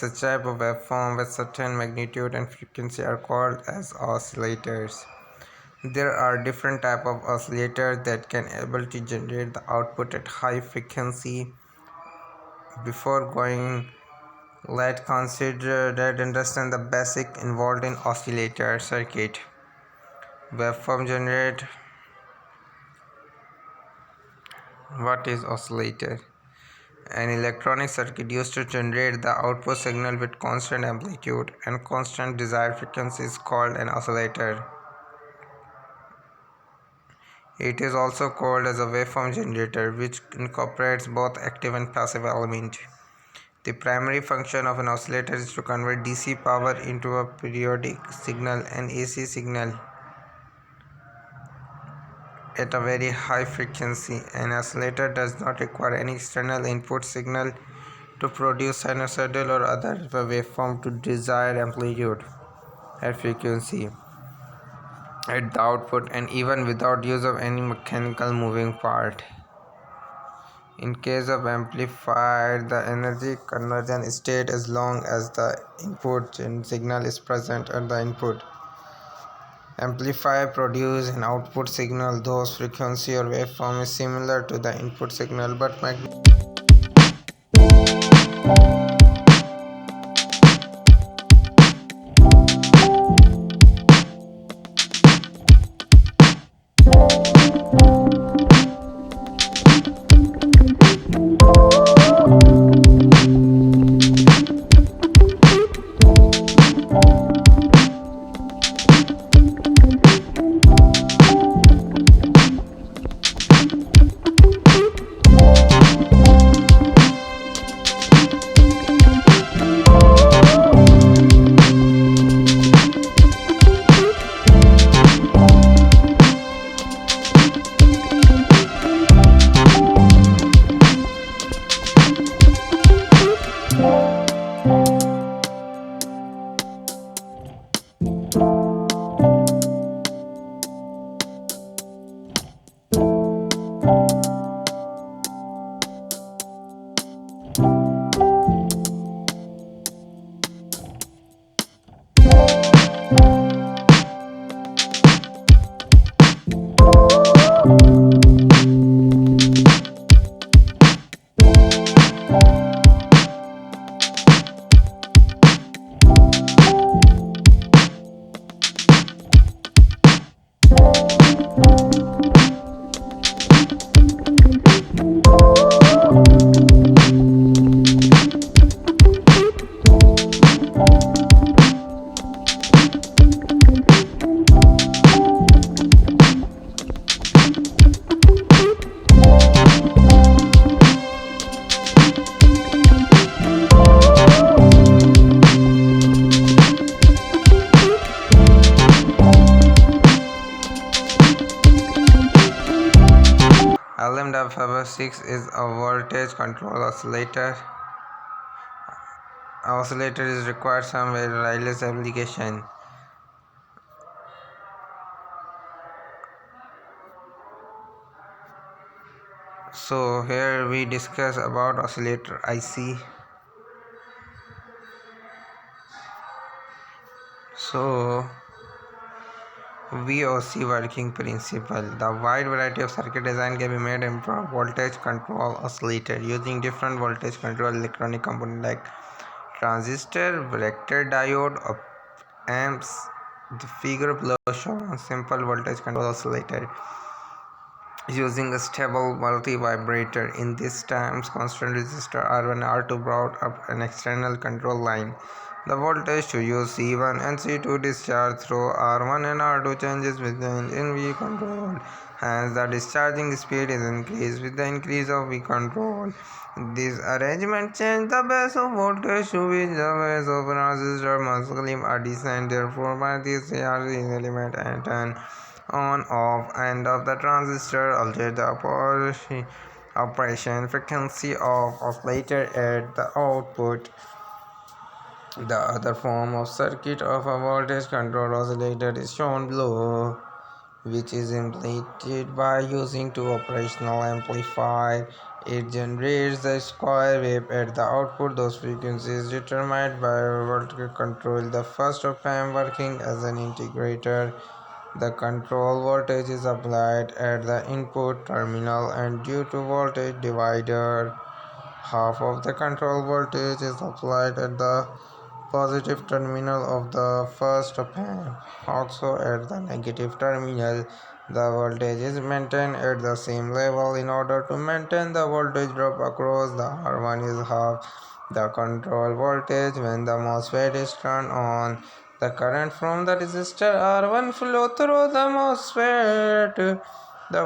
oscillates a type of waveform with certain magnitude and frequency are called as oscillators. There are different types of oscillators that can able to generate the output at high frequency. Before going, let's consider that understand the basic involved in oscillator circuit. Waveform generate. What is oscillator? An electronic circuit used to generate the output signal with constant amplitude and constant desired frequency is called an oscillator. It is also called as a waveform generator, which incorporates both active and passive elements. The primary function of an oscillator is to convert DC power into a periodic signal and AC signal at a very high frequency. An oscillator does not require any external input signal to produce sinusoidal or other waveform to desired amplitude and frequency at the output, and even without use of any mechanical moving part. In case of amplifier, the energy conversion state as long as the input signal is present at the input. Amplifier produce an output signal whose frequency or waveform is similar to the input signal but LM-6 is a voltage control oscillator. Oscillator is required somewhere wireless application. So here we discuss about oscillator IC. So VOC working principle. The wide variety of circuit design can be made in voltage control oscillator using different voltage control electronic components like transistor, vector diode, op amps. The figure below shows simple voltage control oscillator using a stable multi-vibrator. In this times constant resistor R1 R2 brought up an external control line. The voltage to use C1 and C2 discharge through R1 and R2 changes with the in V control. Hence, the discharging speed is increased with the increase of V control. This arrangement changes the base of voltage to which the base of transistor must clip a descent. Therefore, by this charging element and turn on off end of the transistor alter the operation frequency of oscillator at the output. The other form of circuit of a voltage controlled oscillator is shown below, which is implemented by using two operational amplifiers. It generates the square wave at the output. Those frequencies determined by voltage control. The first op-amp working as an integrator. The control voltage is applied at the input terminal, and due to voltage divider, half of the control voltage is applied at the positive terminal of the first op-amp. Also at the negative terminal, the voltage is maintained at the same level. In order to maintain the voltage drop across, the R1 is half the control voltage. When the MOSFET is turned on, the current from the resistor R1 flow through the MOSFET. The